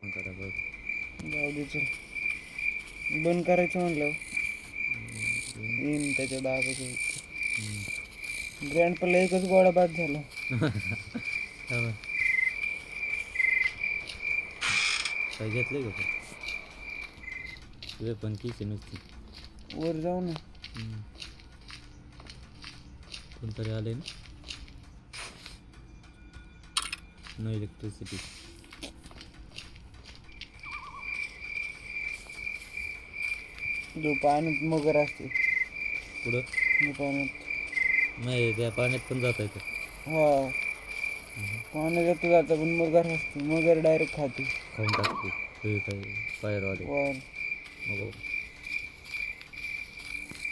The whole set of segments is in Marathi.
आता बघ. जाऊ दे चल. बंद करायचं म्हणलं येईन त्याच्या दाबाचं. ग्रँडपाला एकच गोळा बाद झाला. काय घेतलंय का तुझे पण किती नुसती वर जाऊ ना. कोणतरी आले ना. No electricity. जो पाण्यात मगर असते पुढं पाण्यात. नाही त्या पाण्यात पण जाता येतं. हा पाण्यात जातं पण मगर असते. मगर डायरेक्ट खाते. खाऊन टाकते ते काय पायरवाले. वर नको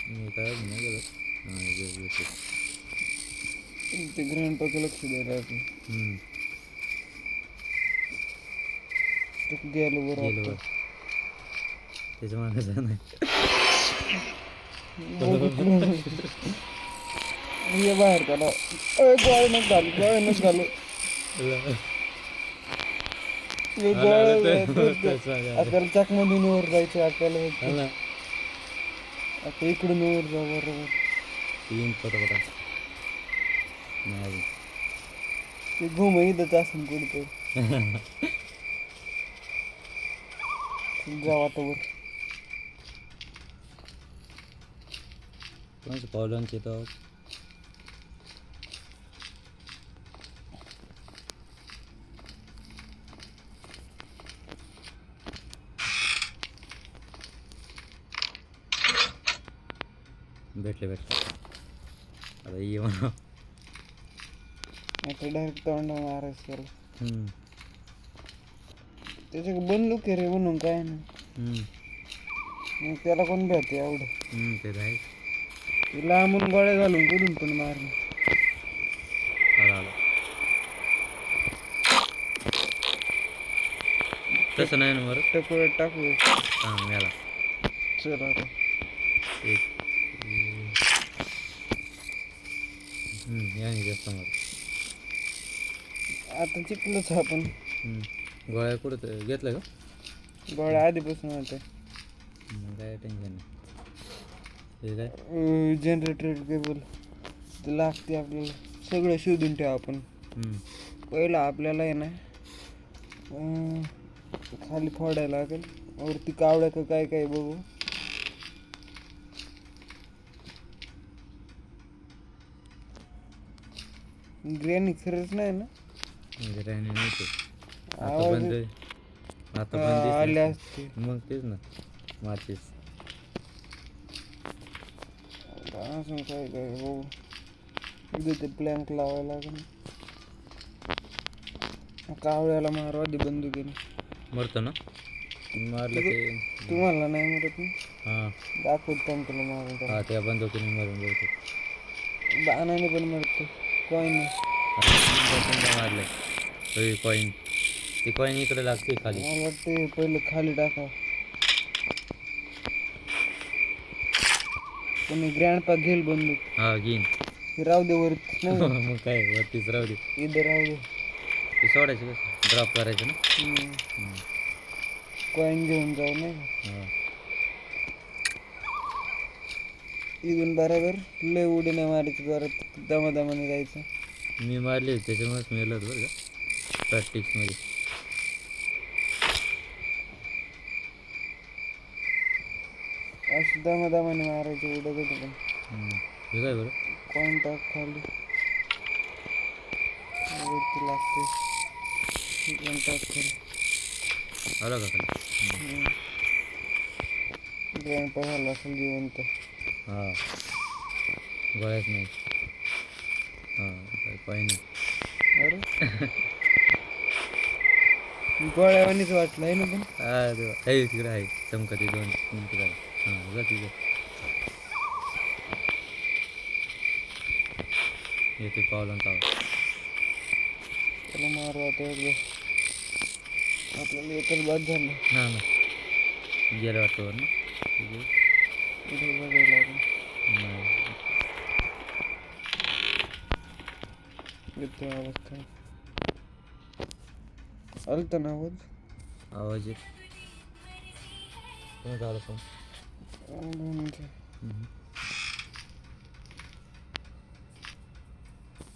मी काय नाही गेलं. हां ते ग्रँडपाचं लक्ष द्यायला आपण. गेलो बरं गेलं आता. त्याच्या मागे जा नाही. ये बाहेर त्याला गोळ्यानच झालं गोळ्यानच झालं. आपल्याला चाकमधून वर जायचं आपल्याला. आता इकडून वर जाऊ बरोबर. तीन पटापटा नाही ते घुम इथंच असेल कुठं जाऊ आता वर. कोणाचं पावलांचे तर भेटले आता ये म्हणा. आता डायरेक्ट तोंड मारायचं त्याला. त्याच्या बंदूक आहे रे म्हणून काय नाही. मग त्याला कोण भेटते एवढं. ते आहे. लांबून गोळ्या घालून कुठून पण मारणे. आला तसं नाही ना बरं. टकोऱ्यात टाकू. हां मिळाला. चल आता एक याने जास्त मार. आता चिपलंच आपण. गोळ्या कुठं घेतलं का. गोळ्या आधीपासून होत्या. काय टेन्शन नाही. हे काय जनरेटर केबल ते लागते आपल्याला. सगळं शोधून ठेवा आपण. पहिलं आपल्याला आहे ना खाली फोडायला लागेल. वरती कावड्या का काय काय बघू. ग्रॅनी खरंच नाही ना. ग्रॅनी नाही ते आता आवाज बंद. आता बंद आले असते. मग तेच ना माचीस. असं काय काय बघू. इथे ते प्लॅंक लावायला लागेल. कावळ्याला मारू आधी बंदुकीने. मरतं ना मारलं ते. तुम्हाला नाही मरत ना. हां दाखवतो तुला मारून. हां त्या बंदुकीने मरून जाऊ. बाणाने पण मरतो. कॉईन मारलं कॉईन. ती कॉईन इकडे लागते खाली. मला वाटतं पहिलं खाली टाका. कोणी ग्रँडपा घेईल बंदूक. हां घेईन. राहू दे वरती नाही. मग काय वरतीच राहू दे. इथं राहू दे. ते सोडायचं कसं ड्रॉप करायचं ना. कॉईन घेऊन जाऊ नाही. हां इथून बरोबर लय उडी नाही मारायची. परत दमादमाने जायचं. मी मारली होती त्याच्यामुळेच मी गेलो बरं का प्रॅक्टिसमध्ये. असं दमादमाने मारायचं उडं कधी पण. हे काय बरं कॉईन टाक खाली. वरती लागते. कॉईन टाक खाली. आला का खाली. ग्रँडपा झाला असेल जिवंत. हां गोळ्याच नाही. हां कॉईन अरे गोळ्यावानीच वाटलं आहे ना पण. आहे तिकडे आहे चमकती 2 मिनटं झाली. हां जा तिकडे येते पावलांचा आवाज. त्याला मारू आता एकदा. आपल्याला एकच बाद झालं. हां ना गेलं वाटतं वर ना. इथे बघायला लागेल. नाही येतो आवाज काय. आलता ना आवाज. आवाज येत कोणाचा आला फोन?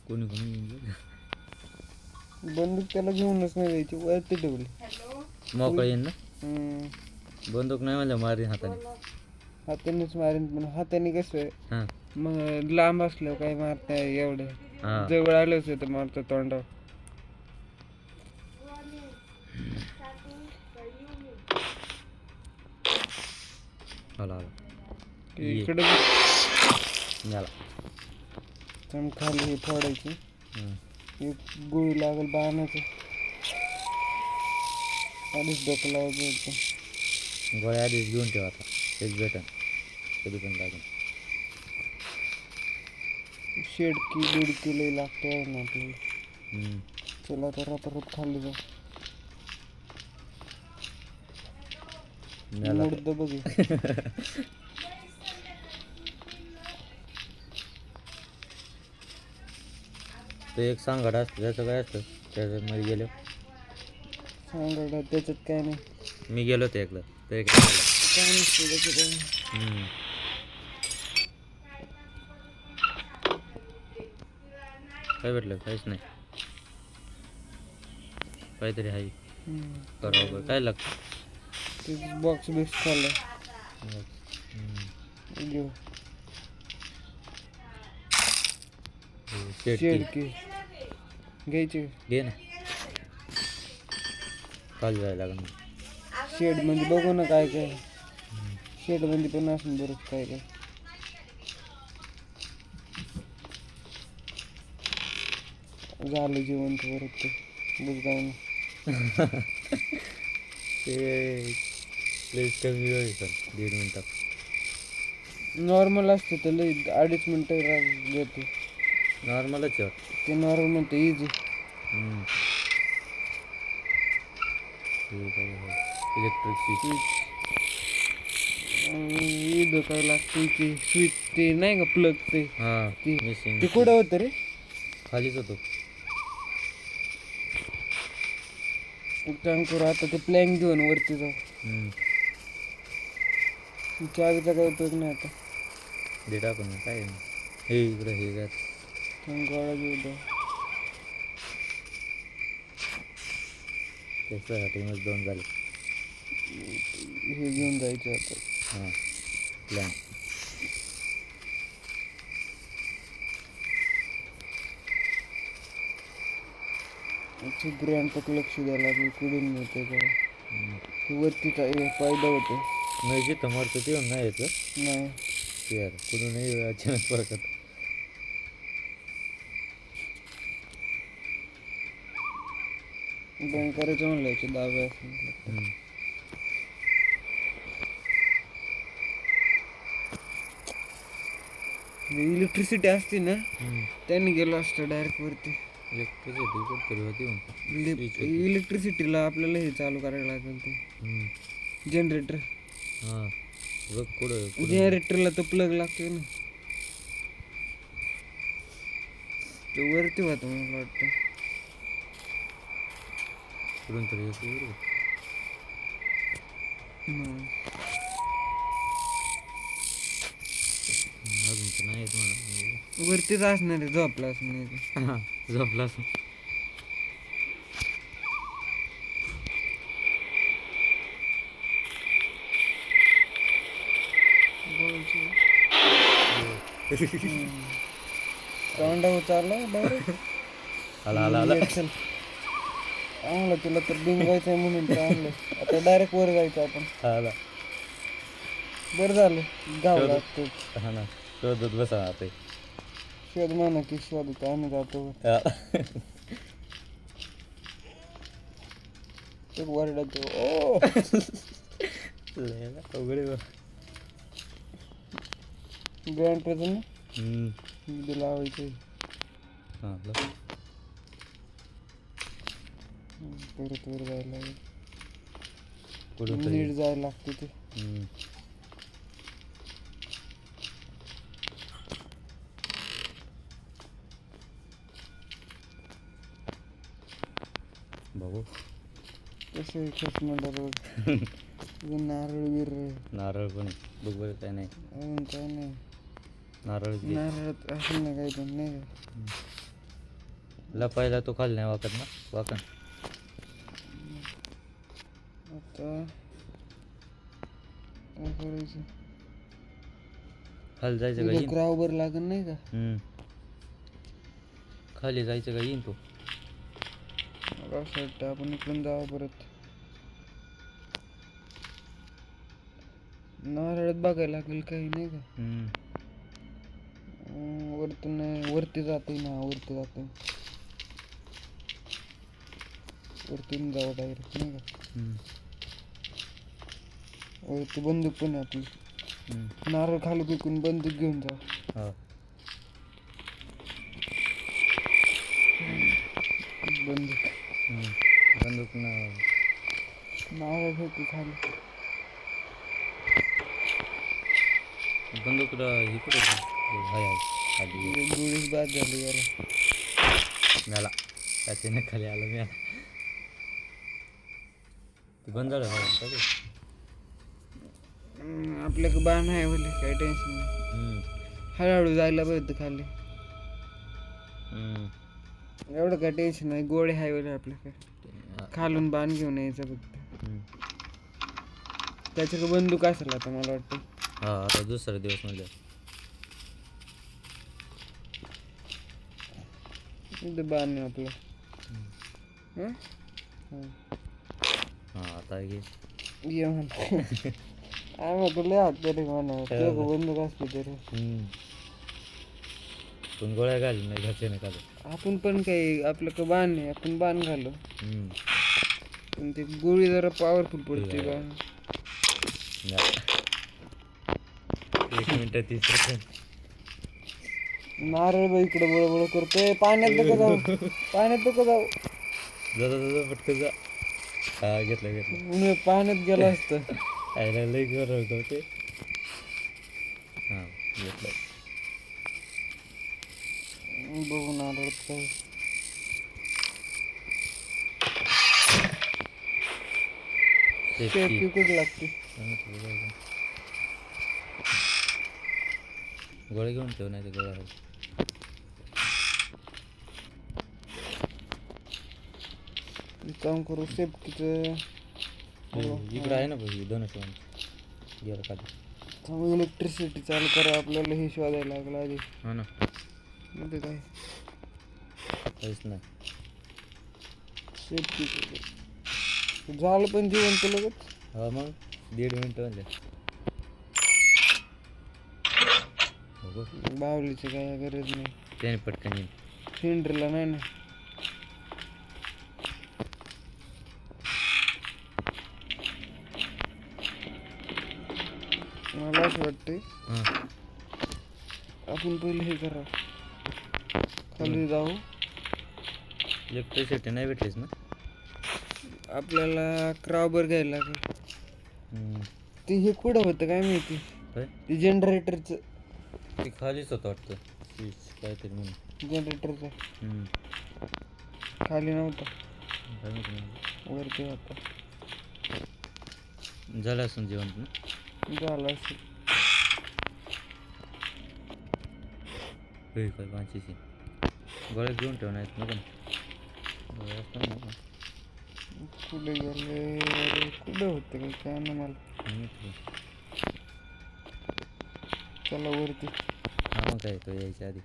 कोणी कोणी येईल? बंदूक त्याला घेऊनच नाही जायची वरती ठेवली. मोकळा येईन ना. हम्म. बंदूक नाही म्हणजे मारीन हाताने. हातानेच मारेन पण हाताने कसं हां मग लांब असलं काही मारत नाही एवढं. हां जवळ आलंच तर मारतो तोंडावर. आला आला इकडे झाला. खाली हे फोडायची. हां एक गोळी लागेल बाणाचं. आधीच डोकं लावायचं होतं. गोळ्या आधीच घेऊन ठेवा आता. तेच भेटन कधी पण लागेल. 1.5 किलो लागते ना आपल्याला. चला तर रात्रभर खाल्ली जाऊ. मुडद बघ. ते एक सांगाड असतं त्याचं काय असतं त्याच्यामध्ये गेलो. सांगाडा त्याच्यात काय नाही. मी गेलो होतो एकदा ते काय झालं? काय नसतं त्याच्यात. काय भेटलं? काहीच नाही. काहीतरी आहे बरोबर. काय लागतं? ते बॉक्स बिक्स खाल्लं घेऊ. शेडकी घ्यायची घे ना. खाली जायला लागेल. शेडमध्ये बघू ना काय काय. शेडमध्ये पण असून बरंच काय काय. झालं जेवण तर परत ते बुजगावून. ते प्लेस कमी होईल पण 1.5 मिनटात. नॉर्मल असतं तर लई 2.5 मिनटं देते. नॉर्मलच आहे वाटतं. ते नॉर्मल म्हणतं इझी. Electric switch. इथं काय लागते ते स्विच ते नाही का प्लग ते. हां ते कुठं होतं रे? खालीच होतो. काम करू आता ते प्लॅन घेऊन वरती जाऊ. चावीचा काही उपयोग नाही आता. दे टाकून काय हे इकडं हे काय गोळा घेऊ द्या. त्याच्यासाठी मग 2 झाले. हे घेऊन जायचं आता. हां प्लॅन. ग्रँडपक लक्ष द्यायला लागेल कुठून मिळते जरा. वरतीचा फायदा होतो. नाही जिथं मारतो ते नाही येतं. नाही यार कुठूनही अचानक फरक बंद करायचं म्हणलं याचे दाबे असं. इलेक्ट्रिसिटी असते ना त्यांनी गेलो असतं डायरेक्ट वरती. इलेक्ट्रिसिटी कुठतरी होती. इलेक्ट्रिसिटीला आपल्याला हे चालू करायला लागेल ते जनरेटर. हां बघ कुठं जनरेटरला तर प्लग लागतोय ना. ते वरती होतं मला वाटतं. कुठून तरी येते बरोबर. अजून तर नाही येत म्हणा. वरतीच असणार आहे झोपला असणार. हां झोपला असं. तोंडा उचारला डायरेक्ट. आला आला आला. चल आणलं तुला तर बिंगवायचं आहे म्हणून आणलं. आता डायरेक्ट वर जायचं आपण. आला बरं झालं गाव लागतो. हां ना शोधत बसा आता. शोध म्हणा की शोधत आम्ही जातो. वरडातो ओ अवघड ग्रँड प्रेझेंट लावायचं. हां परत वर जायला लागेल. कुठून नीट जायला लागते ते. बघू कसं आहे खसमंडा रोड नारळ बिरळ नारळ पण आहे. बघ बरं काय नाही अजून काय नाही नारळच घे. नारळात असेल ना काही पण नाही का लपायला तो खाली नाही वाकत ना वाकन. आता काय करायचं खाली जायचं का इथं येईन. ग्राउबर लागेल नाही का खाली जायचं का येईन तो. मला असं वाटतं आपण इकडून जावं परत नारळात बघायला लागेल काही नाही का वरतून नाही वरती जाते ना वरती जाते वरतून जावं डायरेक्ट नाही का वरती बंदूक पण आहे आपली नारळ खाली फेकून बंदूक घेऊन जा हा बंदूक बंदूक ना नारळ फेकू खाली बंदूक हे कुठे हाय खाली गोळीच बाद झाली याला मिळाला त्याच्याने खाली आलं मिळाला ते बंद झालं चालू आपल्याकडे बाण आहे बोले काही टेन्शन नाही हळूहळू जायला पाहिजे खाली एवढं काय टेन्शन नाही गोळे आहे बोले आपल्याकडे खालून बाण घेऊन यायचं फक्त त्याच्याकडे बंदूक असेल आता मला वाटतं हा आता दुसरा दिवस म्हणजे इथं बाण आहे आपलं हा आता घे ये म्हणतो आम्ही तुला हात तरी म्हणा तुझं बंदूक असते तरी पण गोळ्या घालून नाही घरचे नाही घालून आपण पण काही आपलं का बाण आहे आपण बाण घालू पण ते गोळी जरा पॉवरफुल पडते बाण 1 मिनिट 30 सेकंद नारळ बाई इकडे बळबळ करतोय पाण्यात नको जाऊ पाण्यात नको जाऊ जा पटकन जा हा घेतलं पाण्यात गेलं असतं आयला लई गरम होतं ते हां घेतलं बघू नारळ काय सेफ्टी कुठे लागते गोळे घेऊन ठेव नाही ते गोळ्या काम करू सेफ्टीचं इकडं आहे ना बघ दोनच गेलं खाली इलेक्ट्रिसिटी चालू करा आपल्याला हे शोधायला लागला आधी हा ना मध्ये काय काहीच नाही सेफ्टी झालं पण जेवण तर लगेच हा मग 1.5 मिनिट म्हणजे बावलीची काय गरज नाही त्याने पटकन येईल सिलेंडरला नाही ना मला असं वाटतंय आपण पहिले हे करा खाली जाऊ इलेक्ट्रिसिटी नाही भेटलीच ना आपल्याला क्राउबर घ्यायला लागेल ते हे कुठं होतं काय माहिती ते जनरेटरचं ते खालीच होतं वाटतं स्विच काहीतरी म्हणून जनरेटरचं खाली नव्हतं वरती होता झालं असं जेवण ना झालं असेल होईल काय 500 गोळ्या घेऊन ठेवणार आहेत ना पण कुठे गेले कुठे होते काही काय ना मला चला वरती हा मग काय तो यायच्या आधी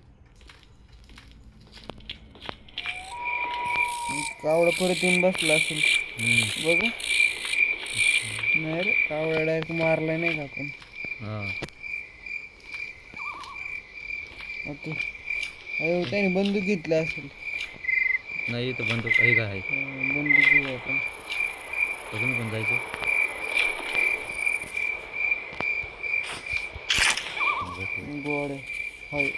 कावडा परत येऊन बसला असेल बघ नाही रे कावडा डायरेक्ट मारलाय नाही का आपण हां ओके अरे त्याने बंदूक घेतला असेल नाही तर बंदूक आहे का आहे बंदूक घेऊ आपण अजून पण जायचं गोडे हाय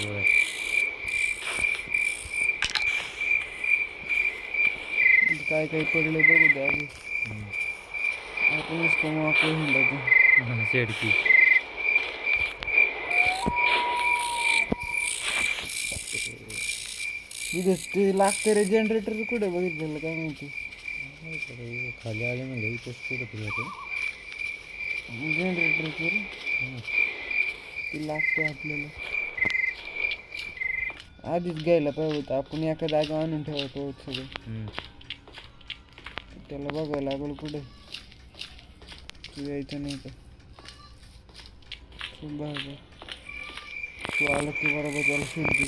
गोळ्या काय काय पडलं बघू द्या आधी आपण नुसतं मोकळं हिंडायचं शेडकी विदेश ते लागते रे जनरेटर कुठे बघितलेलं काय माहिती. खाली आले म्हणजे इथंच कुठं तरी होतं. जनरेटर ते लागते आपल्याला. आधीच घ्यायला पाहिजे होतं आपण एका जागा आणून ठेवायचं सगळं. त्याला बघायला लागलं कुठे तू यायचं नाही का बरोबर. तू आला की बरोबर त्याला शोधू.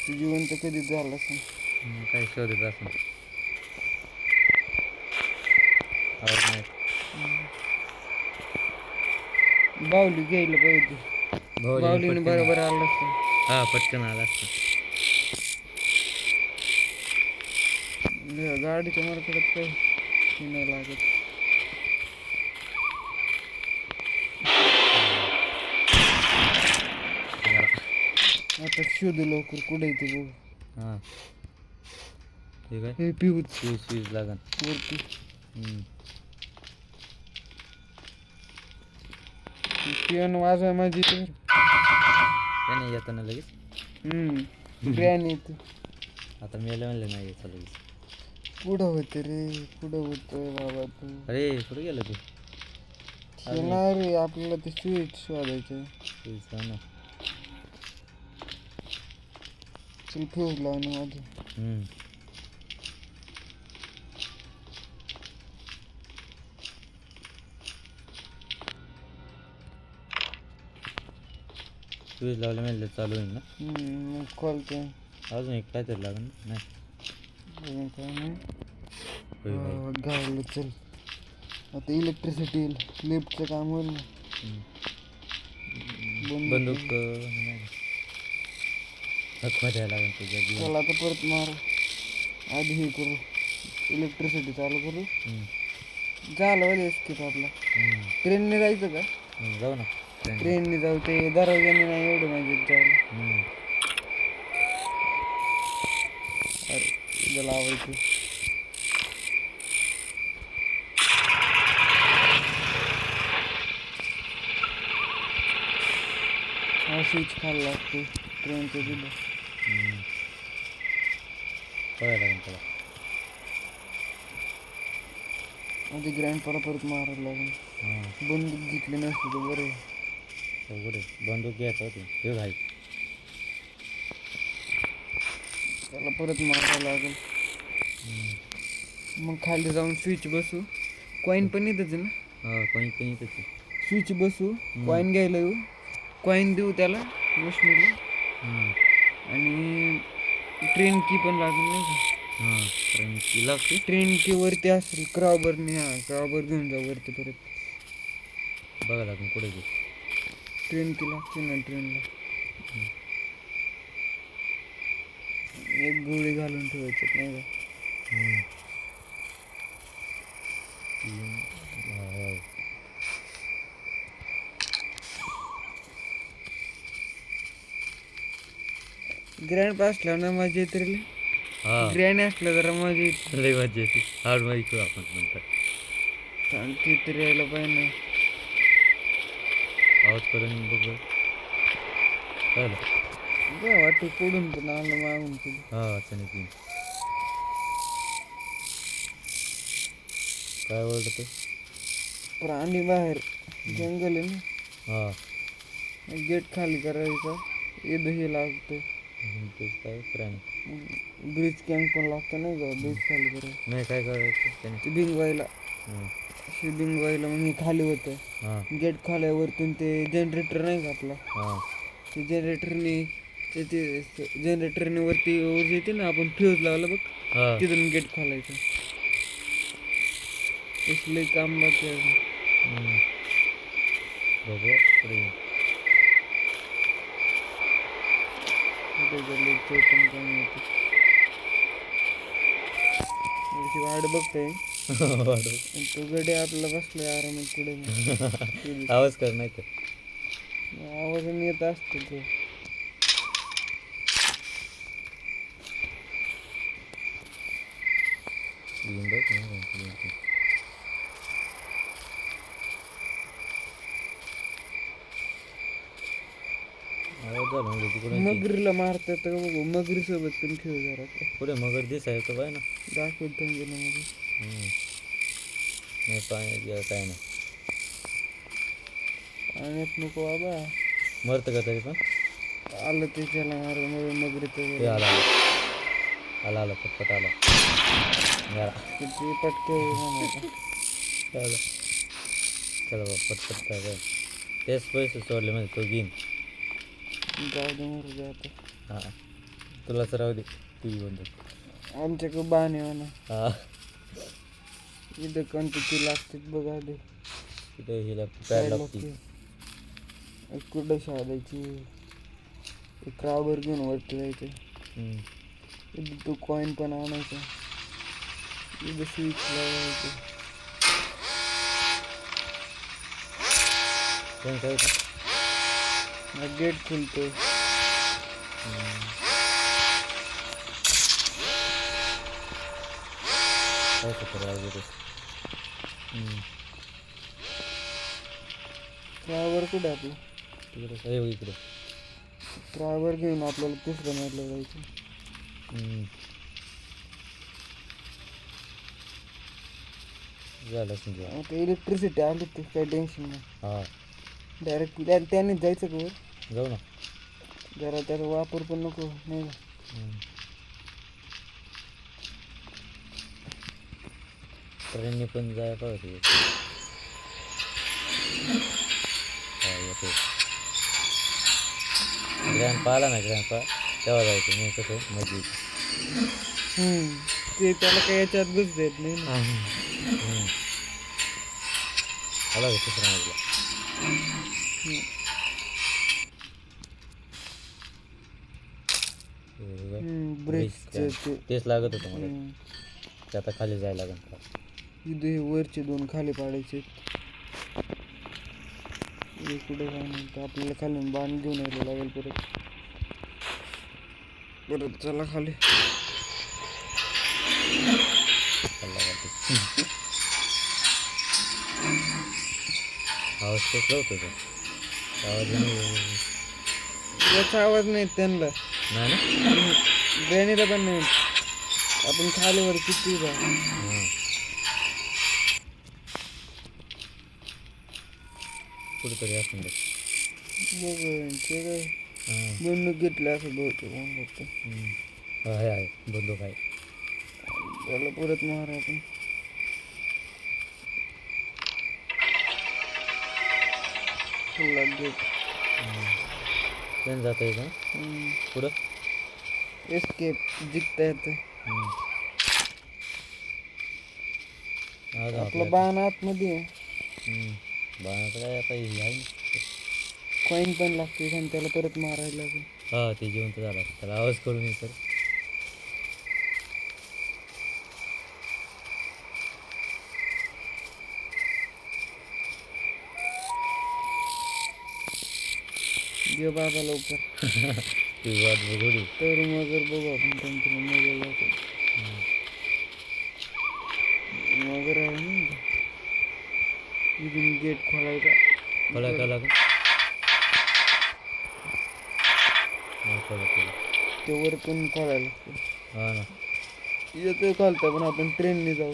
तू जिवंत कधीच झालं असं काय शोधत असं आवाज नाही. बावली घ्यायला पाहिजे होती. बावलीने बरोबर आलं असतं. हा पटकन आला असतं. गाडीच्या मार्केटात काही हे नाही लागत. आता शोधू लवकर कुठे येते बघू. हां ठीक आहे. हे पिऊच स्वीज लागन वरती पियान वाजवाय माझी तर त्याने येताना लगेच बिर्याणी येते. आता मेलं म्हणलं नाही यायचं लगेच. कुठं होतं रे कुठं होतं बाबा तू. अरे कुठं गेलं तू. येणार रे आपल्याला ते स्वीट शोधायचं. स्वीज ना चल फ्यूज लावून माझं. स्वीज लावले म्हणलं चालू होईल ना. मग खोलते अजून एक काहीतरी लागेल ना. नाही काय नाही होय होय. गावलं. चल आता इलेक्ट्रिसिटी येईल लिफ्टचं काम होईल ना. बंदूक नाही हकवा द्यायला लागेल तुझ्या. चला आता परत मार आधी हे करू इलेक्ट्रिसिटी चालू करू. झालं वाले एस्केप आपला. ट्रेनने जायचं का. जाऊ ना ट्रेनने जाऊ ते दरवाजाने नाही एवढं म्हणजे जायला. अरे इथं लावायचं. हा स्विच खायला लागते ट्रेनचं तिथं. बघायला लागेल त्याला. आधी ग्रँडपाला परत मारायला लागेल. बंदूक घेतली नसती तर बरं आहे. कुठे बंदूक घ्यायचं होती हे घाई. त्याला परत मारायला लागेल. मग खाली जाऊन स्विच बसू. कॉईन पण येतच ना. कोणी पण येतं. स्विच बसू कॉईन घ्यायला येऊ. कॉईन देऊ त्याला मशनीला. आणि ट्रेन की पण लागेल नाही का. ट्रेन की लागते. ट्रेन की वरती असेल क्रॉबरने. क्रॉबर घेऊन जाऊ वरती परत. बघा लागून कुठे घेऊ. ट्रेन की लागते ना ट्रेनला. एक गोळी घालून ठेवायचं नाही का. ग्रँड पास असल्यावर ना मजा येते रे. ग्रँड असलं जरा मजा येते. लई मजा येते. हार्ड माहिती आपण नंतर आणि ते तरी यायला पाहिजे ना. आवाज करून बघ कळलं. काय वाटतं पडून पण आलं मागून पुढे. अचानक काय ओरडतं. प्राणी बाहेर जंगल आहे ना. गेट खाली करायचा. इथं हे लागतं तेच काय प्राणी. ब्रिज कॅम्प पण लागतं नाही का. ब्रिज खाली करायचं नाही काय करायचं त्याने. ते बिंगवायला बिंगवायला मग हे खाली होतं. गेट खाल्यावरतून ते जनरेटर नाही का आपला. ते जनरेटरने ते जनरेटरने वरती ऊर्जा येते ना. आपण फ्यूज लावलं बघ तिथून गेट खोलायचं. इसले काम बाकी आहे. बघू पुढे पण काम होतं. वाट बघतोय. तो गडे आपला बसलाय आरामात पुढे. आवाज कर नाही तर आवाजाने येत असतो तो. बाद झालं म्हणजे तिकडून मगरीला मारतात का बघू, मगरी सोबत पण खेळ जरा पुढे मगर दिसायचं पाय ना. दाखवतो गेलं मग नाही पाण्यात गेलं काय नाही. पाण्यात नको बाबा, मरतं का तरी पण. आलं ते त्याला मार मगरी ते आला आला आला पटपट आला गेला. किती पटके म्हणायचं. चला चला बा पटपट काय काय तेच पैसे सोडले म्हणजे तो घेईन. जाऊ दे मरू दे आता. हां तुलाच राहू दे तू घेऊन दे. आमच्याकडे बाणे म्हणा हां इथं कोणती लागते बघा दे. तिथे हिला पॅड लागते. कुठं शोधायची, क्राबर घेऊन वरती जायचं. इथं तो कॉईन पण आणायचा, इथं स्विच लावायचं. गेट खुलतो. क्राबर कुठे आपलं तिकडे इकडे क्राबर घेऊन आपल्याला तिसऱ्या मॅचला जायचं. झालं समजा. आता इलेक्ट्रिसिटी आली ते काही टेन्शन नाही. हां डायरेक्ट त्यानेच जायचं का वर. जाऊ ना. जरा त्याचा वापर पण नको नाही का. ट्रेनने पण जायला पाहिजे. येते ग्रँडपा आला ना, ग्रँडपा तेव्हा जायचं मी कसं मजा. ते त्याला काही याच्यात घुस देत नाही ना. आला का तिसऱ्या मजला. ब्रेकचं तेच लागत होतं मला. ते आता खाली जायला लागेल. इथे हे वरचे दोन खाली पाडायचे. कुठे जाणार आपल्याला खाली बाण घेऊन यायला लागेल परत. चला खाली. आवाज कसला होतो तो. आवाज याचा आवाज नाही त्यांना नाही ना. ग्रॅनीला पण नाही. आपण खालीवर किती जा कुठेतरी असं बघ. ते काय बंदूक घेतलं असं बहुतेक. आहे बंदूक आहे. त्याला परत मारा आपण. गेट ट्रेन जात आहे का पुढं. एस्केप जिंकता येतं. आपलं बाण आतमध्ये आहे. बाणाचं काय आता हे आहे. कॉईन पण लागते आणि त्याला परत मारायला लागेल. हा ते जिवंत झाला त्याला आवाज करून ये तर. ये बाबा लवकर. ती वाट बघू दे. तर मगर बघू आपण त्यांच्या मगर जातो. मगर आहे ना इथून गेट खोलायचा. खोला का लागेल. ते वरतून खोलायला लागतं. हा ना येतं खोलता पण आपण ट्रेनने जाऊ.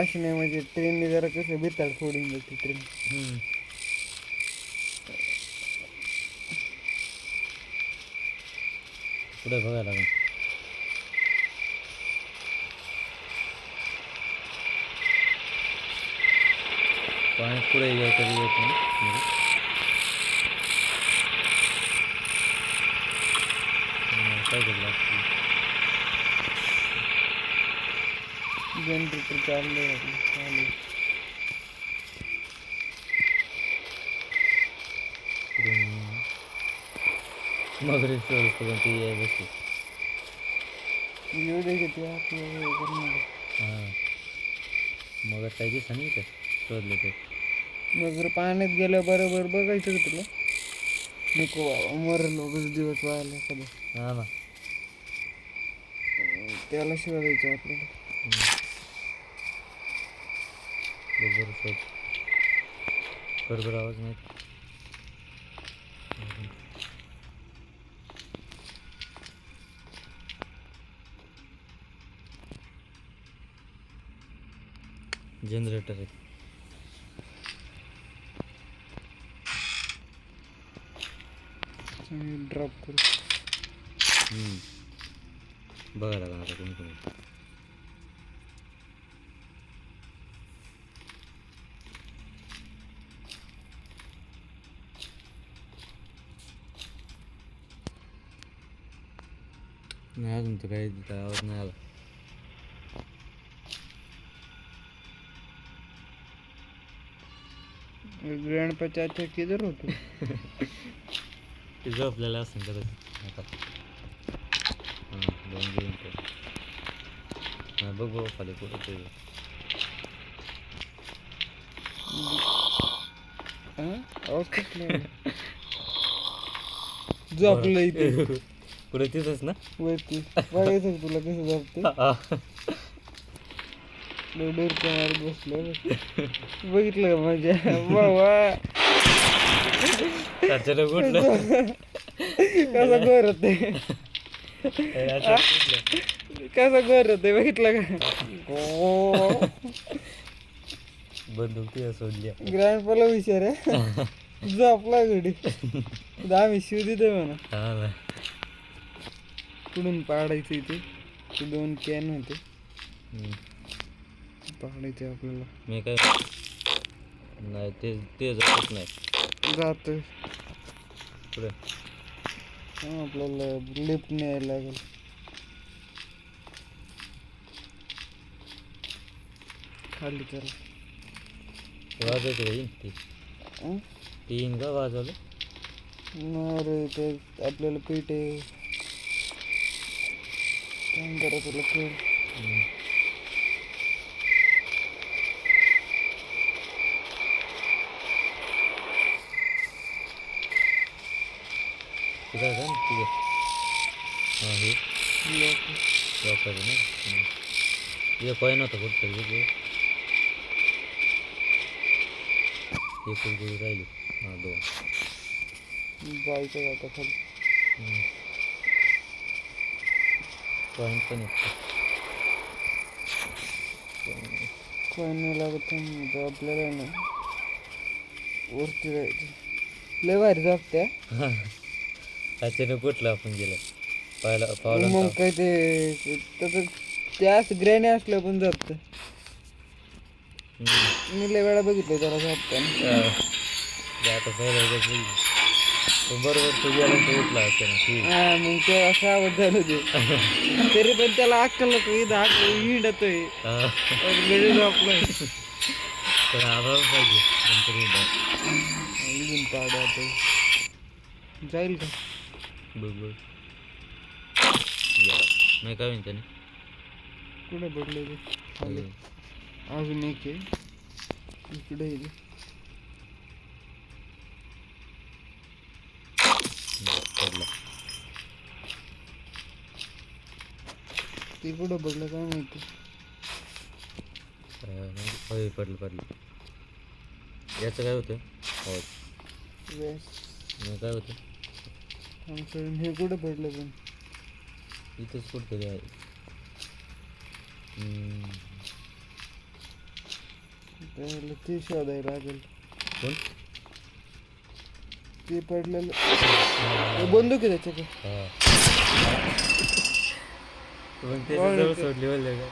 अशी नाही म्हणजे ट्रेनने जरा कसं बिताड फोडून जाते ट्रेन. पुढे बघायला लागेल. पाणी पुढे येत नाही. काय करला जनरेटर चाललंय चालू. मगरी ती बसली. येऊ दे की ते आपलं. हां मगर काही दिसा नाही का शोधले ते. मगर पाण्यात गेलं बरोबर बघायचं का तुला. नको बाबा मरण वगैरे दिवस व्हायला सगळं. हां ना त्याला शोधायचं आपल्याला. बरोबर शोध. बरोबर आवाज नाही. जनरेटर आहे. ड्रॉप करू. बघायला लागणार आता कोणी कोणी. नाही अजून तर काही तिथं आवाज नाही आला. ग्रँडपा चाचा किधर होतो? ते झोपलेलं असेल कदाचित आता. हां 2 मिनिटं. हां बघ बघ खाली कुठं ते. आवाज कसला झोपलं इथे पुढे तिथंच ना वरती. बघायचं तुला कसं झोपते. डोरच्या मारत बसलं. बघितलं का माझ्या बाबा अचानक उठलं. कसा घर होते, कसा घर होते बघितलं का. बंदूक तिथं सोडली. ग्रँडपाला विचार आहे. झोपला घडी. आम्ही शिव देतोय म्हणा. हा ना कुठून पाडायचं इथे. ते 2 कॅन होते पाडायचे आपल्याला. मी काय नाही ते जातच नाही. जातोय पुढे. हां आपल्याला लिफ्ट न्यायला लागेल. खाली चला. वाजवते का येईन ती. ती येईन का वाजवलं. अरे ते आपल्याला पीठ आहे काम करा तुला कळ. तिथं का तिथं. हां हे लॉकर आहे ना. हे कॉईन होतं कुठं तरी. हे कुरकुरी राहिली. हां 2. जायचं आता खाली. कॉईन पण येतं. कॉईन नाही लागत तर आपल्याला ना वरती जायचं. लय भारी जापत्या. अचानक कुठलं आपण गेलं पावलं. मग काय ते तसं त्याच ग्रॅनी असलं पण जापतं. मी लय वेळा बघितलं त्याला जापताना. आता पहिलं बरोबर तो गेला तो उठला अचानक. हा मग ते असं आवाज झालं ते. तरी पण त्याला अक्कल हिंडतोय गडी झोपलाय. तर आभाळ पाहिजे नंतर इथून पाड्या आता जाईल का. बघ बघ नाही काय म्हणते ना. कुठं पडलं ते खाली. अजून एक आहे इकडे. पडला. ते कुठं पडलं काय माहिती. होय पडलं. याचं काय होतं आवाज. वेस काय होतं. हे कुठं पडलं पण इथंच कुठतरी आहे. त्याला ते शोधायला लागेल. कोण ते पडलेलं बंदूक आहे त्याच्याकडे. सोडली बोलले का.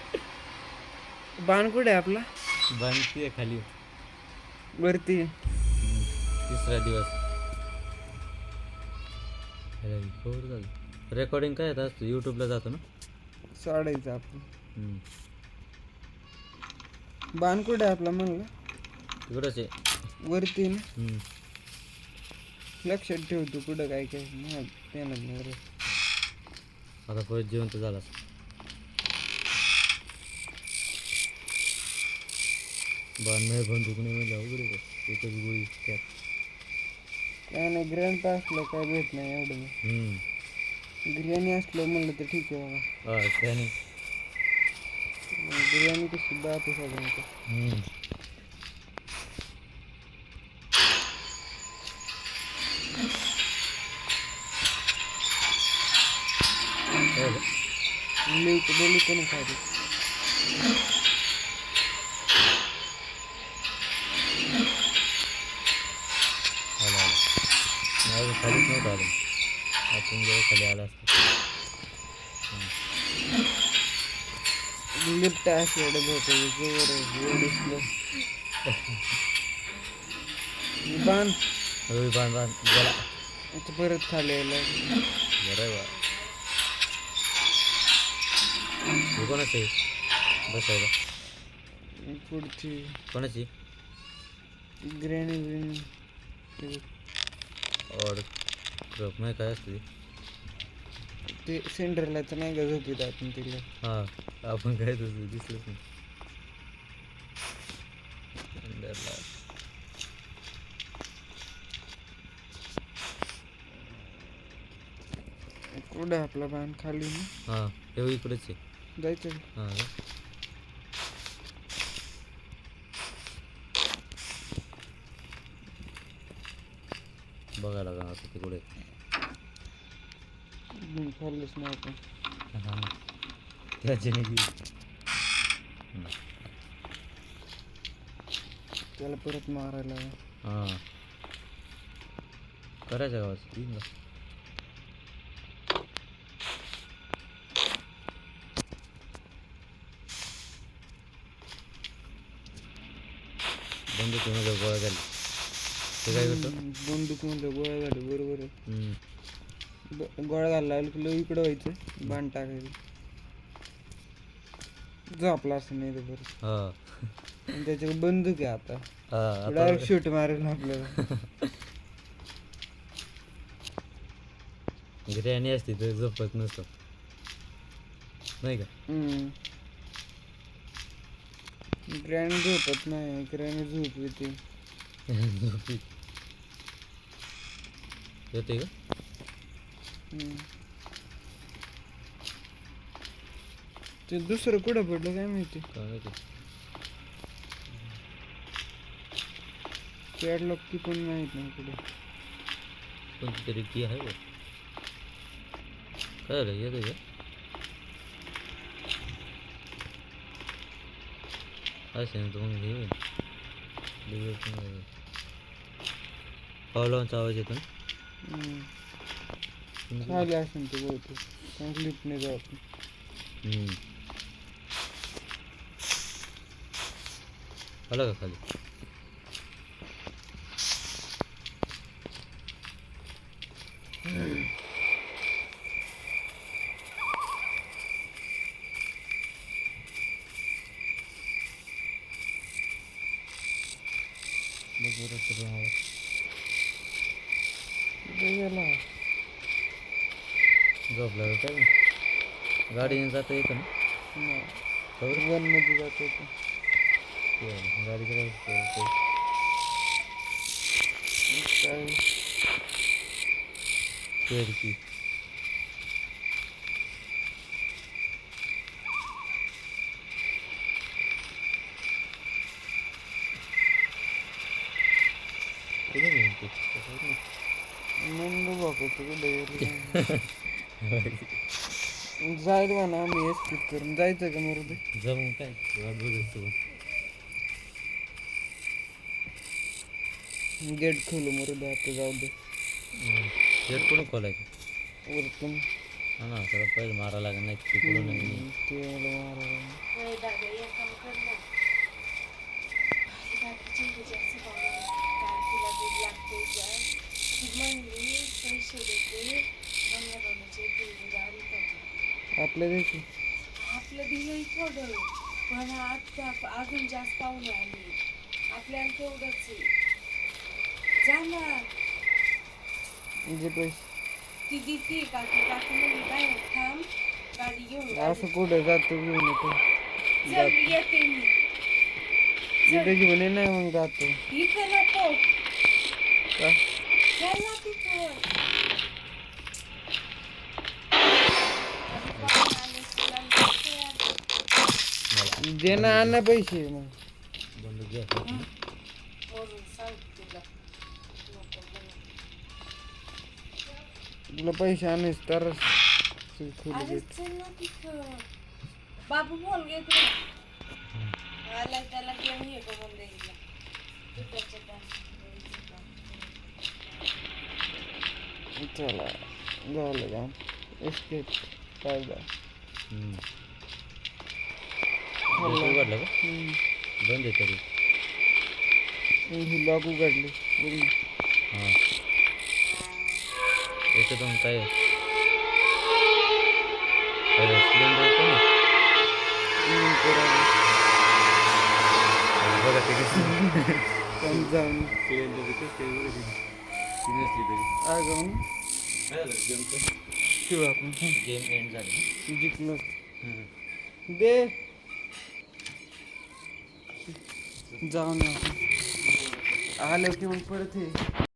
बाण कुठे आहे आपला. बांधती आहे खाली वरती. 3रा दिवस. रेकॉर्डिंग काय येत असतं यूट्यूबला जातो ना. सोडायचं आपण. बाण कुठे आहे आपला म्हणलं. तिकडंच आहे वरती ना. लक्षात ठेवतो कुठं काय काय नाही. आता परत जिवंत झाला. बाण नाही बंदूक नाही म्हणजे अवघड आहे. एकच गोळी त्यात. काय नाही ग्रँड असलं काय भेट नाही एवढं. बिर्याणी असलं म्हणलं तर ठीक आहे बाबा. हा त्याने बिर्याणी कशी बात आहे सगळ्यांचं. बोलू पण खाली आला आला नाही खालीच नव्हतं आलं आपण जेव्हा खाली आला असतं लिफ्ट अशी बांध बांध बांध गेला आता परत खाली यायला बरं बा हे कोणाचं आहे बसायला पुढची कोणाची ग्रॅनी ऑड क्रप नाही काय असते ते सेंटरला तर नाही का झोपित आपण तिला हां आपण काय तसं दिसलंच नाही सेंटरला कुठं आपला बाण खाली ना हां हे इकडेच आहे जायचं हां बघायला लागणार आता ते कुठे खाल्लंच नाही आपण हां त्याच्याने त्याला परत मारायला हां करायचं गावाच येईन का बंदुकीमध्ये गोळा झाली ते काय करतो बंदूकमध्ये गोळ्या झाले बरोबर आहे गोळ्या घालायला लागलं की इकडं व्हायचं बाण टाकायचं झोपला असं नाही ते बरं हां आणि त्याच्याकडे बंदूक आहे आता हां डायरेक्ट शूट मारेल आपल्याला ग्रॅनी असते तर झोपत नसतो नाही का ग्रॅनी झोपत नाही ग्रॅनी झोप येते येते का ते दुसरं कुठं पडलं काय माहिती काय माहिती पॅडलॉक की पण माहीत नाही कुठे कोणती तरी की आहे बघ काय झालं येतं का असेल तर मग हे पावलांचा आवाज येतो ना खाली असेल ते बहुतेक कारण लिफ्टने जाऊ आपण आला का खाली गेला झोपला का काय गाडीने जाता येतं ना वन मध्ये जात होतं गाडीचं काय काय पेडकी कुठे नाही मग बापा कुठे जाईल म्हणा आम्ही एस्किप करून जायचं का मरुदे जमून काय वाट बघायचं गेट खोलू मरुदे आता जाऊ दे गेट कुठं खोलायचं वरतून हा ना सगळं पहिले मारा लागेल नाही तिकडून नाही ते मला मारायला आपल्या देखील आपलं दिलं थोडं पण आता अजून जास्त पाहुणे आले आपल्याला तेवढंच आहे जा ना जे पैसे ती दिती काकी म्हणजे काय थांब गाडी घेऊन असं कुठं जातो घेऊन येतो चल येते मी इथे घेऊन ये नाही मग जातो इथं नको का चल ना तिथं दे ना आण ना पैसे मग बंदूक घ्या वरून सांग तुला नको म्हणून. तुला पैसे आणायच तरच खोली अरे गेट चल ना तिथं बाबू बोल गे तू आला त्याला गेम हे करून द्यायला तू त्याच्यात चला झालं का एस्केप काढला उघडलं का बंद आहे तरी ही लॉक उघडली बघ ना. हां याच्यातून काय आहे? अरे सिलेंडर पण आहे. नंतर आलं. अरे बघा ते कसं पण जाऊन सिलेंडर कसं काय बघा ती नसली तरी आगाऊन काय झालं गेमचं ठेवू आपण गेम एंड झाली जिंकलो दे जाऊन आपण आलं की मग परत हे